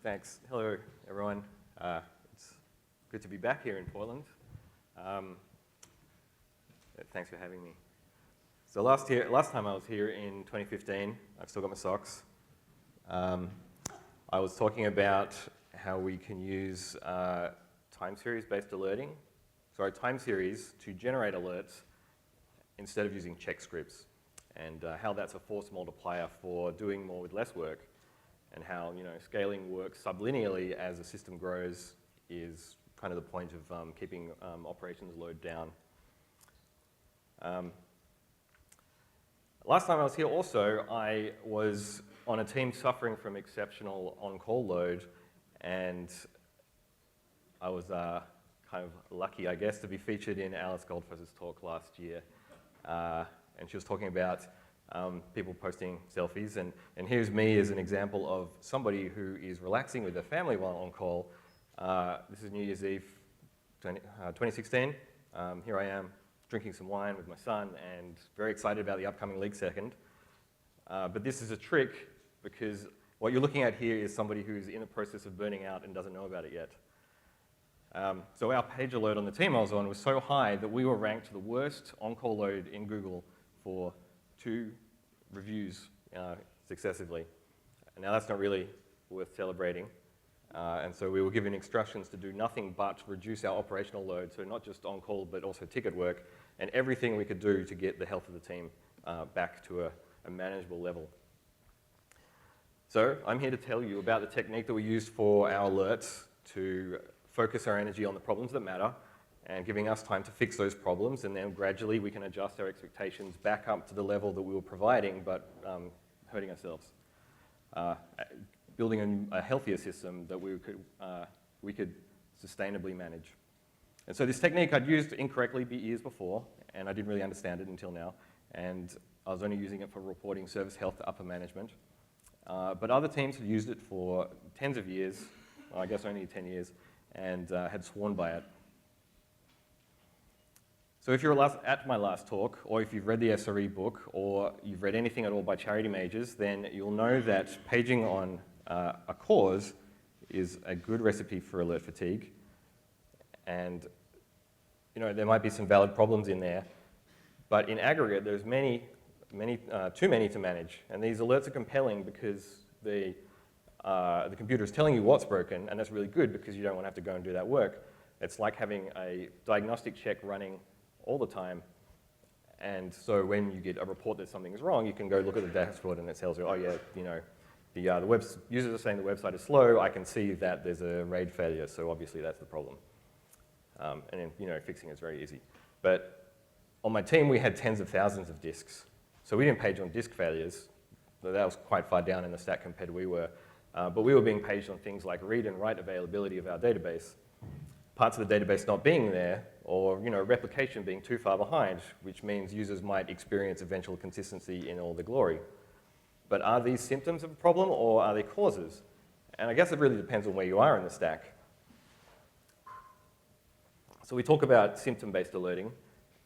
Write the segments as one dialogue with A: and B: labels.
A: Thanks. Hello, everyone. It's good to be back here in Portland. Thanks for having me. So last time I was here in 2015, I've still got my socks. I was talking about how we can use time series-based alerting, time series to generate alerts instead of using check scripts, and how that's a force multiplier for doing more with less work, and how scaling works sublinearly as a system grows is kind of the point of keeping operations load down. Last time I was here also, I was on a team suffering from exceptional on-call load, and I was kind of lucky, I guess, to be featured in Alice Goldfuss's talk last year. And she was talking about people posting selfies, and here's me as an example of somebody who is relaxing with their family while on call. This is New Year's Eve 2016. Here I am drinking some wine with my son and very excited about the upcoming league second. But this is a trick because what you're looking at here is somebody who's in the process of burning out and doesn't know about it yet. So our page alert on the team I was on was so high that we were ranked the worst on-call load in Google for 2 reviews successively. And now that's not really worth celebrating. And so we were given instructions to do nothing but reduce our operational load, so not just on-call but also ticket work, and everything we could do to get the health of the team back to a manageable level. So I'm here to tell you about the technique that we used for our alerts to focus our energy on the problems that matter and giving us time to fix those problems, and then gradually we can adjust our expectations back up to the level that we were providing but hurting ourselves. Building a healthier system that we could sustainably manage. And so this technique I'd used incorrectly years before, and I didn't really understand it until now, and I was only using it for reporting service health to upper management. But other teams had used it for tens of years, well, I guess only 10 years, and had sworn by it. So if you're at my last talk, or if you've read the SRE book, or you've read anything at all by Charity Majors, then you'll know that paging on a cause is a good recipe for alert fatigue. And there might be some valid problems in there, but in aggregate, there's too many to manage. And these alerts are compelling because the computer is telling you what's broken, and that's really good because you don't want to have to go and do that work. It's like having a diagnostic check running all the time. And so when you get a report that something is wrong, you can go look at the dashboard and it tells you, oh yeah, the users are saying the website is slow. I can see that there's a RAID failure, so obviously that's the problem. And then, fixing is very easy. But on my team, we had tens of thousands of disks. So we didn't page on disk failures. That was quite far down in the stack compared to we were. But we were being paged on things like read and write availability of our database, parts of the database not being there, or replication being too far behind, which means users might experience eventual consistency in all the glory. But are these symptoms of a problem, or are they causes? And I guess it really depends on where you are in the stack. So we talk about symptom-based alerting,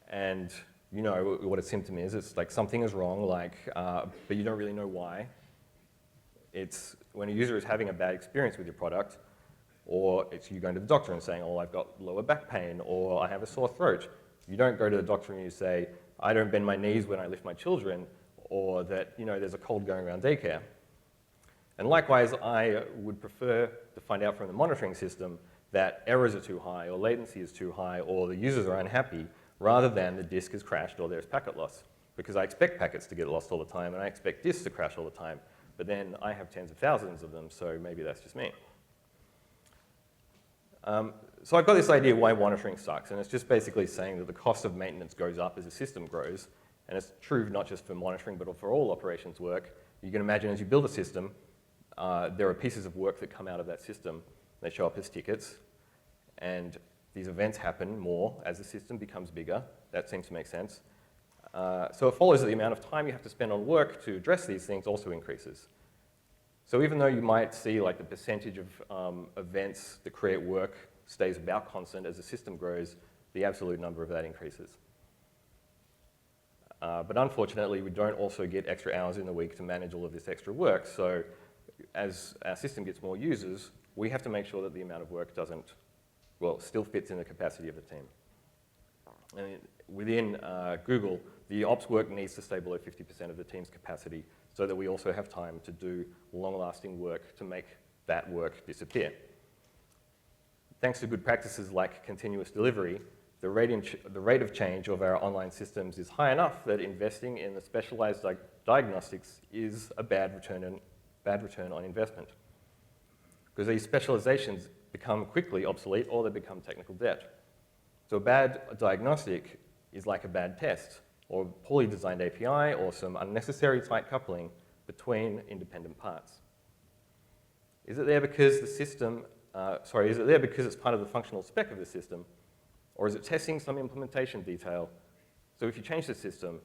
A: and you know what a symptom is. It's like something is wrong, but you don't really know why. It's when a user is having a bad experience with your product, or it's you going to the doctor and saying, oh, I've got lower back pain, or I have a sore throat. You don't go to the doctor and you say, I don't bend my knees when I lift my children, or that there's a cold going around daycare. And likewise, I would prefer to find out from the monitoring system that errors are too high, or latency is too high, or the users are unhappy, rather than the disk has crashed or there's packet loss. Because I expect packets to get lost all the time, and I expect disks to crash all the time. But then I have tens of thousands of them, so maybe that's just me. So I've got this idea why monitoring sucks, and it's just basically saying that the cost of maintenance goes up as the system grows. And it's true not just for monitoring, but for all operations work. You can imagine as you build a system, there are pieces of work that come out of that system. They show up as tickets, and these events happen more as the system becomes bigger. That seems to make sense. So it follows that the amount of time you have to spend on work to address these things also increases. So even though you might see like the percentage of events that create work stays about constant as the system grows, the absolute number of that increases. But unfortunately, we don't also get extra hours in the week to manage all of this extra work. So as our system gets more users, we have to make sure that the amount of work doesn't, well, still fits in the capacity of the team. And within Google, the ops work needs to stay below 50% of the team's capacity so that we also have time to do long-lasting work to make that work disappear. Thanks to good practices like continuous delivery, the rate of change of our online systems is high enough that investing in the specialized diagnostics is a bad return on investment. Because these specializations become quickly obsolete or they become technical debt. So a bad diagnostic is like a bad test or a poorly designed API or some unnecessary tight coupling between independent parts. Is it there because the system, is it there because it's part of the functional spec of the system, or is it testing some implementation detail? So if you change the system,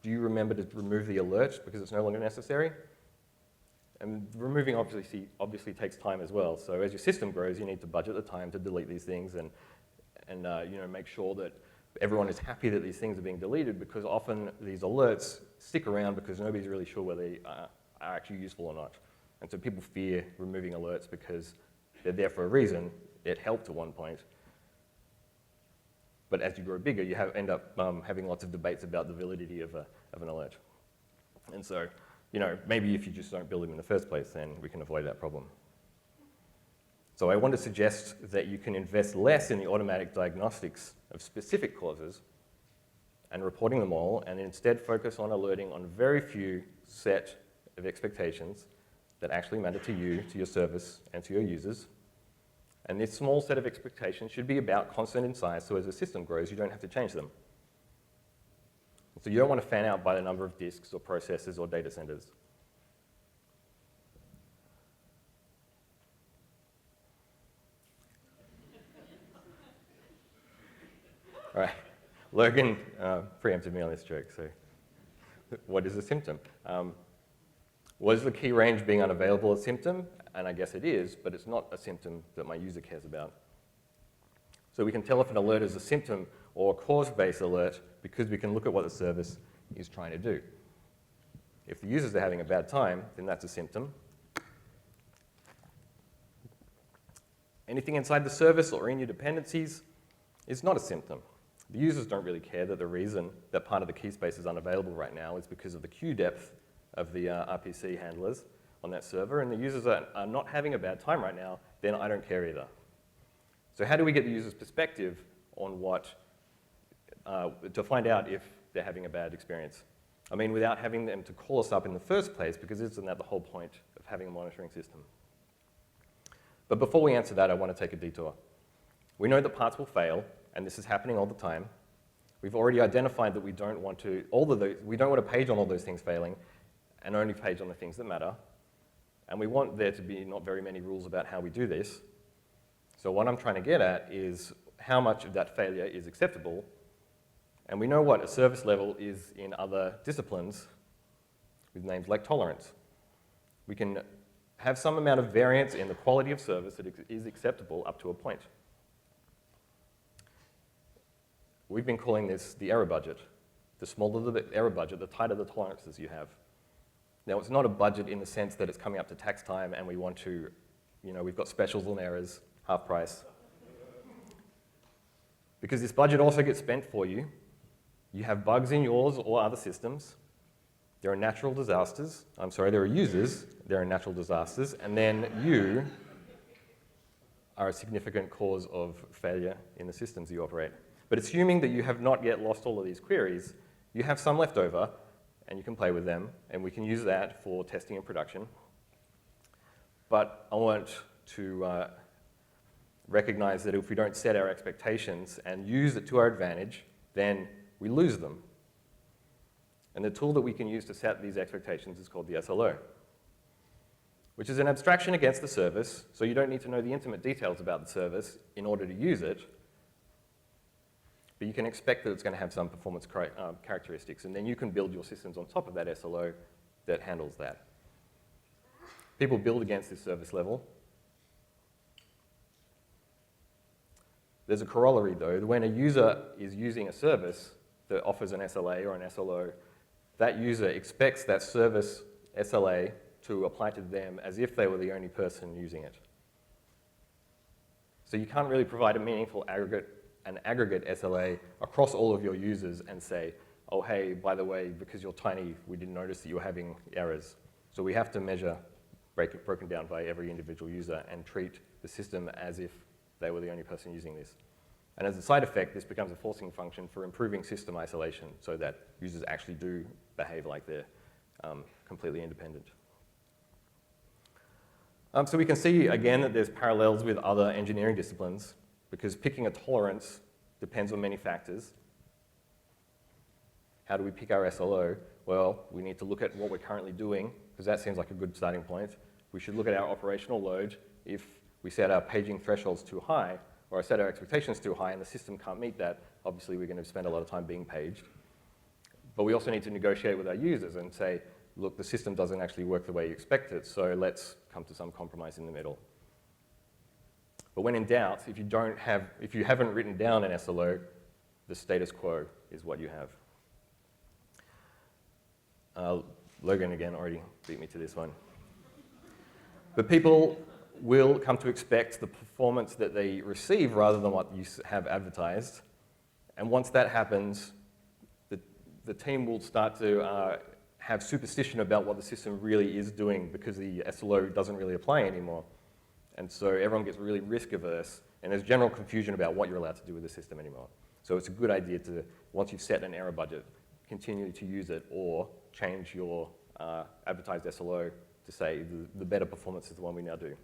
A: do you remember to remove the alert because it's no longer necessary? And removing obviously takes time as well. So as your system grows, you need to budget the time to delete these things and make sure that everyone is happy that these things are being deleted, because often these alerts stick around because nobody's really sure whether they are actually useful or not. And so people fear removing alerts because they're there for a reason. It helped at one point. But as you grow bigger, you end up having lots of debates about the validity of an alert. And so, maybe if you just don't build them in the first place, then we can avoid that problem. So I want to suggest that you can invest less in the automatic diagnostics of specific causes and reporting them all, and instead focus on alerting on very few set of expectations that actually matter to you, to your service, and to your users. And this small set of expectations should be about constant in size, so as the system grows, you don't have to change them. So you don't want to fan out by the number of disks or processors or data centers. All right, Logan preempted me on this joke, so what is a symptom? Was the key range being unavailable a symptom? And I guess it is, but it's not a symptom that my user cares about. So we can tell if an alert is a symptom or a cause-based alert because we can look at what the service is trying to do. If the users are having a bad time, then that's a symptom. Anything inside the service or in your dependencies is not a symptom. The users don't really care that the reason that part of the key space is unavailable right now is because of the queue depth of the RPC handlers on that server, and the users are not having a bad time right now, then I don't care either. So how do we get the user's perspective on to find out if they're having a bad experience? I mean, without having them to call us up in the first place, because isn't that the whole point of having a monitoring system? But before we answer that, I want to take a detour. We know that parts will fail, and this is happening all the time. We've already identified that we don't want to page on all those things failing and only page on the things that matter. And we want there to be not very many rules about how we do this. So what I'm trying to get at is how much of that failure is acceptable. And we know what a service level is in other disciplines with names like tolerance. We can have some amount of variance in the quality of service that is acceptable up to a point. We've been calling this the error budget. The smaller the error budget, the tighter the tolerances you have. Now, it's not a budget in the sense that it's coming up to tax time and we want to, we've got specials on errors, half price. Because this budget also gets spent for you. You have bugs in yours or other systems. There are natural disasters. There are users. There are natural disasters. And then you are a significant cause of failure in the systems you operate. But assuming that you have not yet lost all of these queries, you have some left over, and you can play with them, and we can use that for testing and production. But I want to recognize that if we don't set our expectations and use it to our advantage, then we lose them. And the tool that we can use to set these expectations is called the SLO, which is an abstraction against the service, so you don't need to know the intimate details about the service in order to use it. But you can expect that it's going to have some performance characteristics, and then you can build your systems on top of that SLO that handles that. People build against this service level. There's a corollary, though. When a user is using a service that offers an SLA or an SLO, that user expects that service SLA to apply to them as if they were the only person using it. So you can't really provide a meaningful aggregate SLA across all of your users and say, oh, hey, by the way, because you're tiny, we didn't notice that you were having errors. So we have to measure broken down by every individual user and treat the system as if they were the only person using this. And as a side effect, this becomes a forcing function for improving system isolation so that users actually do behave like they're completely independent. So we can see, again, that there's parallels with other engineering disciplines because picking a tolerance depends on many factors. How do we pick our SLO? Well, we need to look at what we're currently doing because that seems like a good starting point. We should look at our operational load. If we set our paging thresholds too high or set our expectations too high and the system can't meet that, obviously we're going to spend a lot of time being paged. But we also need to negotiate with our users and say, look, the system doesn't actually work the way you expect it, so let's come to some compromise in the middle. But when in doubt, if you haven't written down an SLO, the status quo is what you have. Logan, again, already beat me to this one. But people will come to expect the performance that they receive rather than what you have advertised. And once that happens, the team will start to have superstition about what the system really is doing because the SLO doesn't really apply anymore. And so everyone gets really risk averse, and there's general confusion about what you're allowed to do with the system anymore. So it's a good idea to, once you've set an error budget, continue to use it or change your advertised SLO to say the better performance is the one we now do.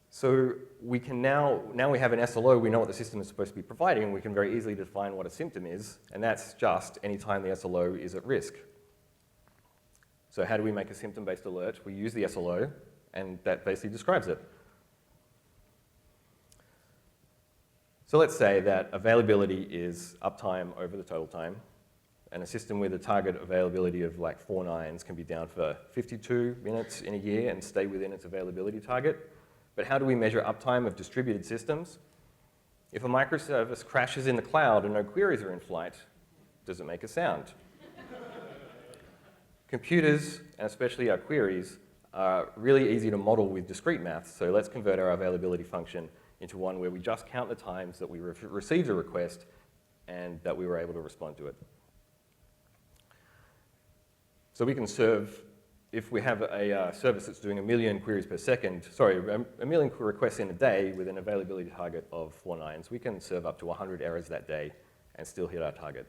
A: So we can now we have an SLO, we know what the system is supposed to be providing, and we can very easily define what a symptom is, and that's just any time the SLO is at risk. So how do we make a symptom-based alert? We use the SLO, and that basically describes it. So let's say that availability is uptime over the total time, and a system with a target availability of like 4 nines can be down for 52 minutes in a year and stay within its availability target. But how do we measure uptime of distributed systems? If a microservice crashes in the cloud and no queries are in flight, does it make a sound? Computers, and especially our queries, are really easy to model with discrete math, so let's convert our availability function into one where we just count the times that we received a request and that we were able to respond to it. So we can serve, if we have a service that's doing 1 million queries per second, sorry, 1 million requests in a day with an availability target of 4 nines, we can serve up to 100 errors that day and still hit our target.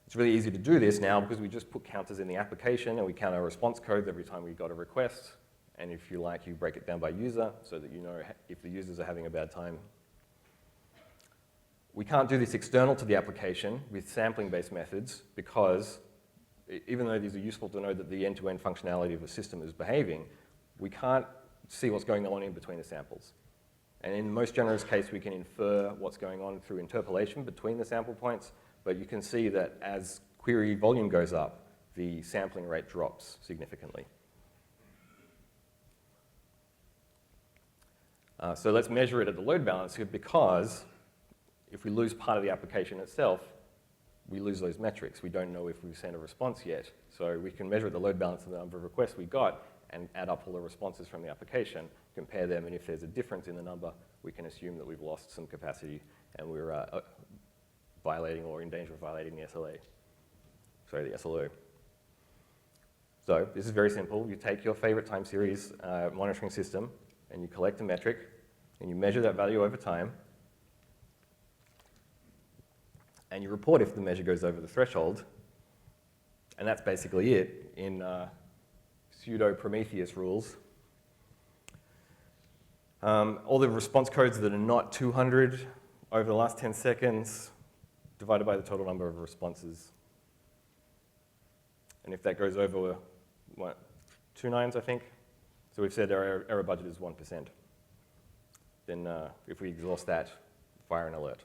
A: It's really easy to do this now because we just put counters in the application and we count our response codes every time we got a request. And if you like, you break it down by user so that you know if the users are having a bad time. We can't do this external to the application with sampling-based methods because even though these are useful to know that the end-to-end functionality of a system is behaving, we can't see what's going on in between the samples. And in the most generous case, we can infer what's going on through interpolation between the sample points, but you can see that as query volume goes up, the sampling rate drops significantly. So let's measure it at the load balancer because if we lose part of the application itself, we lose those metrics. We don't know if we've sent a response yet. So we can measure at the load balancer the number of requests we got and add up all the responses from the application, compare them, and if there's a difference in the number, we can assume that we've lost some capacity and we're violating or in danger of violating the SLO. So this is very simple. You take your favorite time series monitoring system and you collect a metric and you measure that value over time and you report if the measure goes over the threshold. And that's basically it in pseudo-Prometheus rules. All the response codes that are not 200 over the last 10 seconds divided by the total number of responses. And if that goes over, what, 2 nines, I think? So we've said our error budget is 1%. Then if we exhaust that, fire an alert.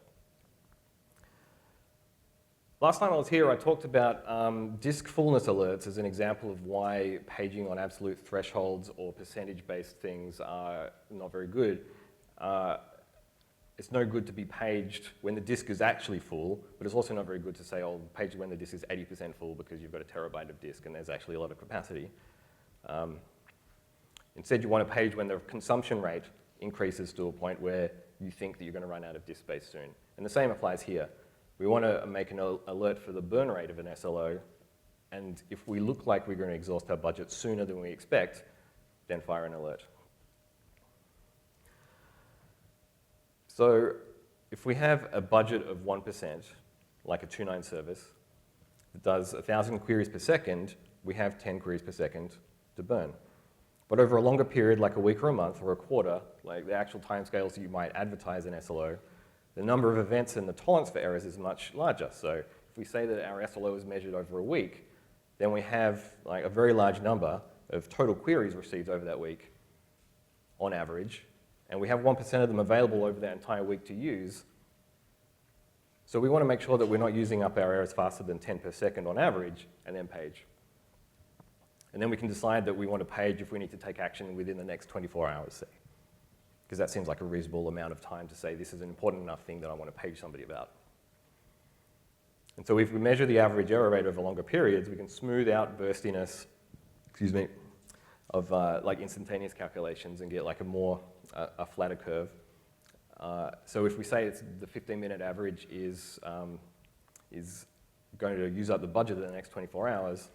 A: Last time I was here, I talked about disk fullness alerts as an example of why paging on absolute thresholds or percentage-based things are not very good. it's no good to be paged when the disk is actually full, but it's also not very good to say, oh, page when the disk is 80% full because you've got a terabyte of disk and there's actually a lot of capacity. Instead, you want to page when the consumption rate increases to a point where you think that you're going to run out of disk space soon. And the same applies here. We want to make an alert for the burn rate of an SLO, and if we look like we're going to exhaust our budget sooner than we expect, then fire an alert. So if we have a budget of 1%, like a 2.9 service, that does 1,000 queries per second, we have 10 queries per second to burn. But over a longer period, like a week or a month or a quarter, like the actual timescales you might advertise in SLO, the number of events and the tolerance for errors is much larger. So if we say that our SLO is measured over a week, then we have like a very large number of total queries received over that week on average, and we have 1% of them available over that entire week to use. So we want to make sure that we're not using up our errors faster than 10 per second on average, and then page. And then we can decide that we want to page if we need to take action within the next 24 hours, say. Because that seems like a reasonable amount of time to say this is an important enough thing that I want to page somebody about. And so if we measure the average error rate over longer periods, we can smooth out burstiness, of like instantaneous calculations and get like a flatter curve. So if we say it's the 15-minute average is going to use up the budget in the next 24 hours,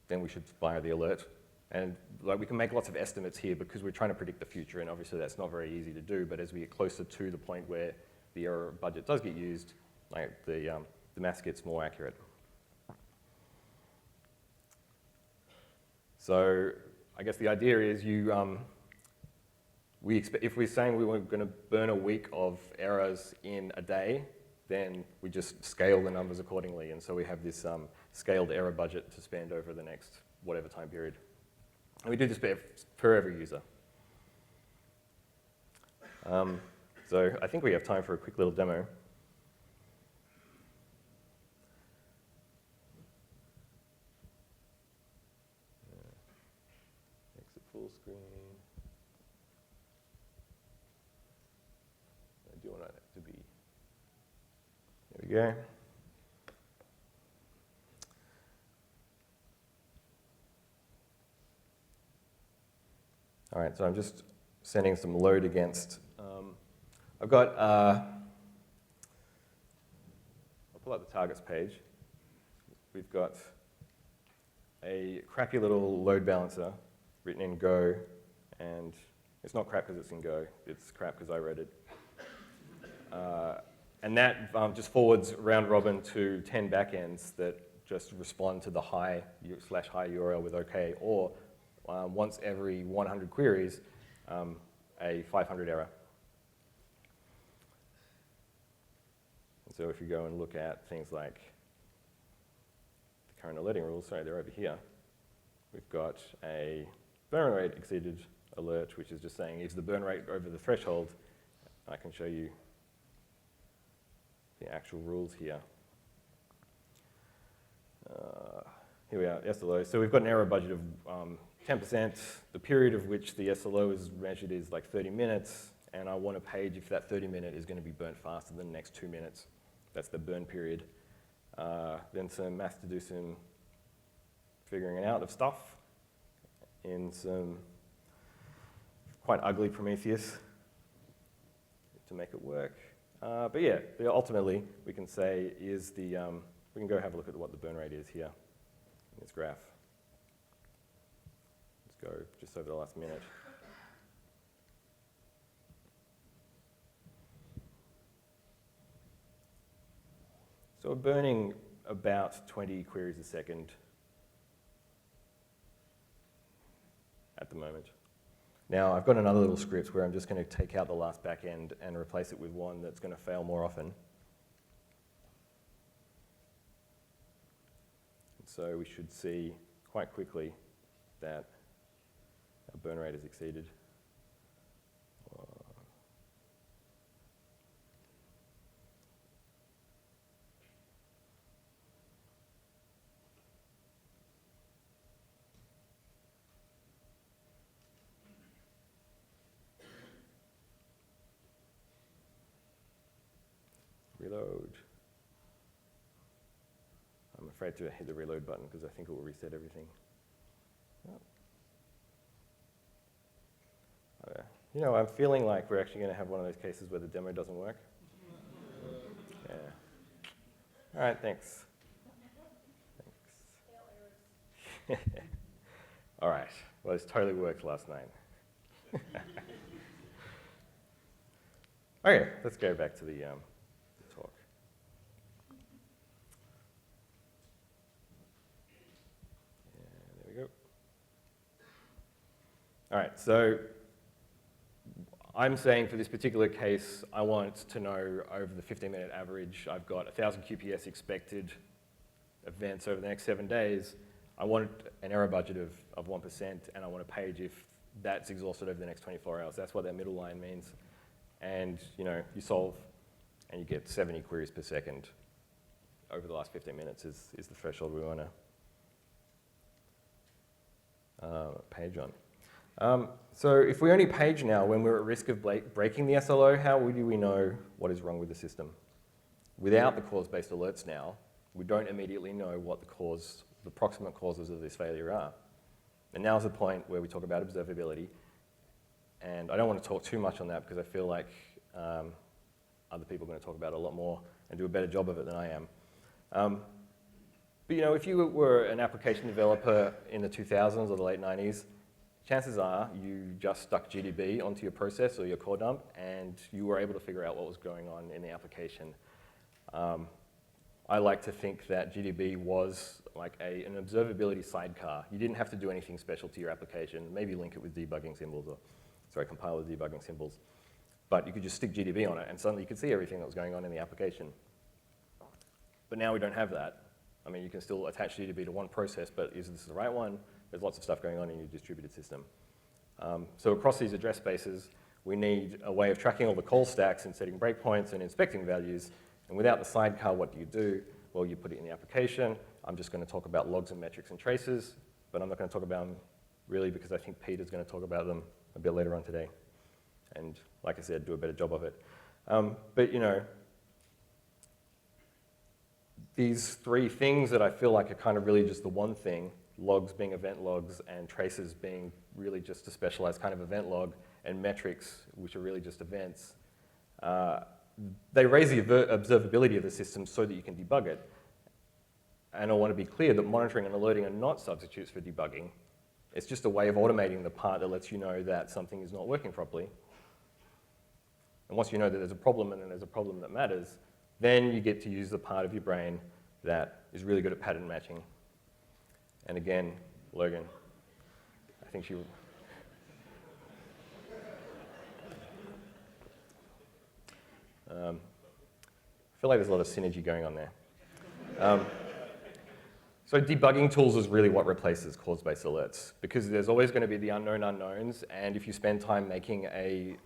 A: then we should fire the alert. And like, we can make lots of estimates here because we're trying to predict the future, and obviously that's not very easy to do, but as we get closer to the point where the error budget does get used, like the maths gets more accurate. So I guess the idea is if we're saying we were going to burn a week of errors in a day, then we just scale the numbers accordingly. And so we have this scaled error budget to spend over the next whatever time period. And we do this per every user. So I think we have time for a quick little demo. Exit full screen. I do want it to be. There we go. All right, so I'm just sending some load against. I've got, I'll pull up the targets page. We've got a crappy little load balancer written in Go, and it's not crap because it's in Go, it's crap because I wrote it. And that just forwards round robin to 10 backends that just respond to the high URL with OK, or once every 100 queries, a 500 error. And so if you go and look at things like the current alerting rules, sorry, they're over here. We've got a burn rate exceeded alert, which is just saying, is the burn rate over the threshold? I can show you the actual rules here. Here we are, SLO. So we've got an error budget of 10%. The period of which the SLO is measured is like 30 minutes, and I want to page if that 30-minute is going to be burnt faster than the next 2 minutes. That's the burn period. Then some math to do some figuring out of stuff in some quite ugly Prometheus to make it work. But yeah, ultimately we can say is the, we can go have a look at what the burn rate is here in this graph. Let's go just over the last minute. So we're burning about 20 queries a second at the moment. Now, I've got another little script where I'm just going to take out the last backend and replace it with one that's going to fail more often. And so we should see quite quickly that our burn rate is exceeded. afraid to hit the reload button because I think it will reset everything. Oh. You know, I'm feeling like we're actually going to have one of those cases where the demo doesn't work. Yeah. All right, thanks. Thanks. All right. Well, this totally worked last night. Okay, let's go back to the talk. Yeah, there we go. All right, so I'm saying for this particular case, I want to know over the 15-minute average, I've got 1,000 QPS expected events over the next 7 days. I want an error budget of 1%, and I want a page if that's exhausted over the next 24 hours. That's what that middle line means. And you know, you solve, and you get 70 queries per second over the last 15 minutes is the threshold we want to page on. So if we only page now when we're at risk of breaking the SLO, how do we know what is wrong with the system? Without the cause-based alerts now, we don't immediately know what the proximate causes of this failure are. And now's the point where we talk about observability. And I don't want to talk too much on that because I feel like other people are going to talk about it a lot more and do a better job of it than I am. But you know, if you were an application developer in the 2000s or the late 90s, chances are you just stuck GDB onto your process or your core dump and you were able to figure out what was going on in the application. I like to think that GDB was like an observability sidecar. You didn't have to do anything special to your application, maybe link it with debugging symbols or compile with debugging symbols. But you could just stick GDB on it and suddenly you could see everything that was going on in the application. But now we don't have that. I mean, you can still attach GDB to one process, but is this the right one? There's lots of stuff going on in your distributed system. So across these address spaces, we need a way of tracking all the call stacks and setting breakpoints and inspecting values. And without the sidecar, what do? Well, you put it in the application. I'm just going to talk about logs and metrics and traces, but I'm not going to talk about them really because I think Peter's going to talk about them a bit later on today. And like I said, do a better job of it. But you know, these three things that I feel like are kind of really just the one thing, logs being event logs and traces being really just a specialized kind of event log, and metrics, which are really just events, they raise the observability of the system so that you can debug it. And I want to be clear that monitoring and alerting are not substitutes for debugging. It's just a way of automating the part that lets you know that something is not working properly. And once you know that there's a problem and there's a problem that matters, then you get to use the part of your brain that is really good at pattern matching. And again, Logan, I think she... I feel like there's a lot of synergy going on there. So debugging tools is really what replaces cause-based alerts because there's always going to be the unknown unknowns, and if you spend time making a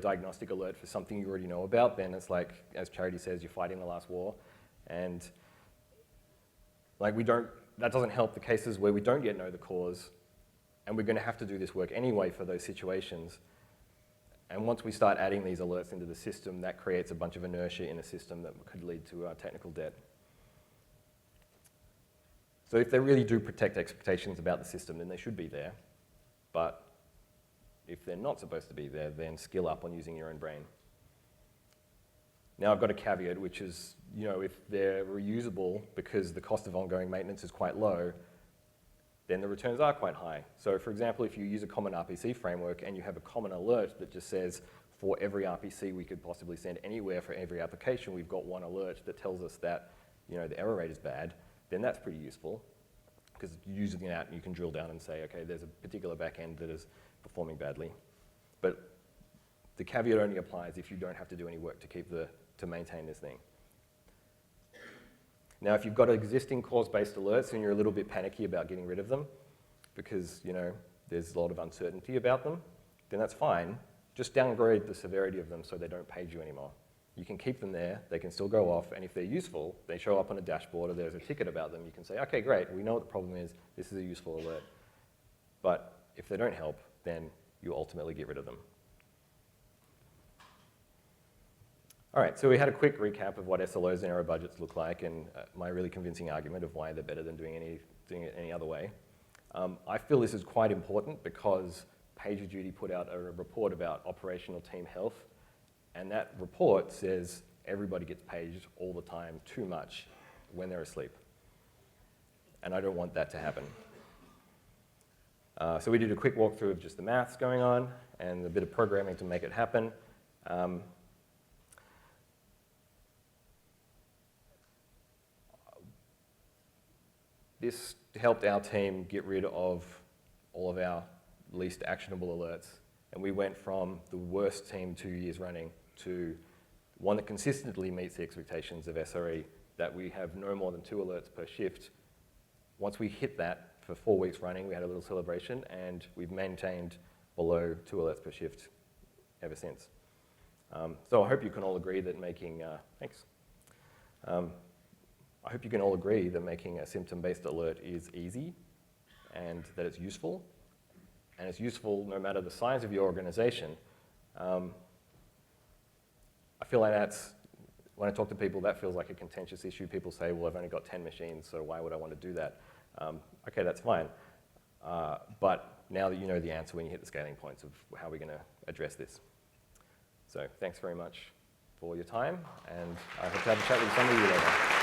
A: diagnostic alert for something you already know about, then it's like, as Charity says, you're fighting the last war. And like that doesn't help the cases where we don't yet know the cause, and we're going to have to do this work anyway for those situations. And once we start adding these alerts into the system, that creates a bunch of inertia in a system that could lead to technical debt. So if they really do protect expectations about the system, then they should be there. But if they're not supposed to be there, then skill up on using your own brain. Now I've got a caveat, which is, you know, if they're reusable because the cost of ongoing maintenance is quite low, then the returns are quite high. So for example, if you use a common RPC framework and you have a common alert that just says, for every RPC we could possibly send anywhere for every application, we've got one alert that tells us that, you know, the error rate is bad, then that's pretty useful because using that you can drill down and say, okay, there's a particular backend that is performing badly. But the caveat only applies if you don't have to do any work to maintain this thing. Now, if you've got existing cause-based alerts and you're a little bit panicky about getting rid of them because, you know, there's a lot of uncertainty about them, then that's fine. Just downgrade the severity of them so they don't page you anymore. You can keep them there, they can still go off, and if they're useful, they show up on a dashboard or there's a ticket about them, you can say, okay, great, we know what the problem is, this is a useful alert. But if they don't help, then you ultimately get rid of them. All right, so we had a quick recap of what SLOs and error budgets look like and my really convincing argument of why they're better than doing it any other way. I feel this is quite important because PagerDuty put out a report about operational team health, and that report says everybody gets paged all the time, too much, when they're asleep. And I don't want that to happen. So we did a quick walkthrough of just the maths going on and a bit of programming to make it happen. This helped our team get rid of all of our least actionable alerts. And we went from the worst team 2 years running to one that consistently meets the expectations of SRE, that we have no more than 2 alerts per shift. Once we hit that for 4 weeks running, we had a little celebration, and we've maintained below 2 alerts per shift ever since. So I hope you can all agree that making, I hope you can all agree that making a symptom-based alert is easy and that it's useful. And it's useful no matter the size of your organization. I feel like that's, when I talk to people, that feels like a contentious issue. People say, well, I've only got 10 machines, so why would I want to do that? Okay, that's fine. But now that you know the answer when you hit the scaling points of how we're going to address this. So thanks very much for your time, and I hope to have a chat with some of you later.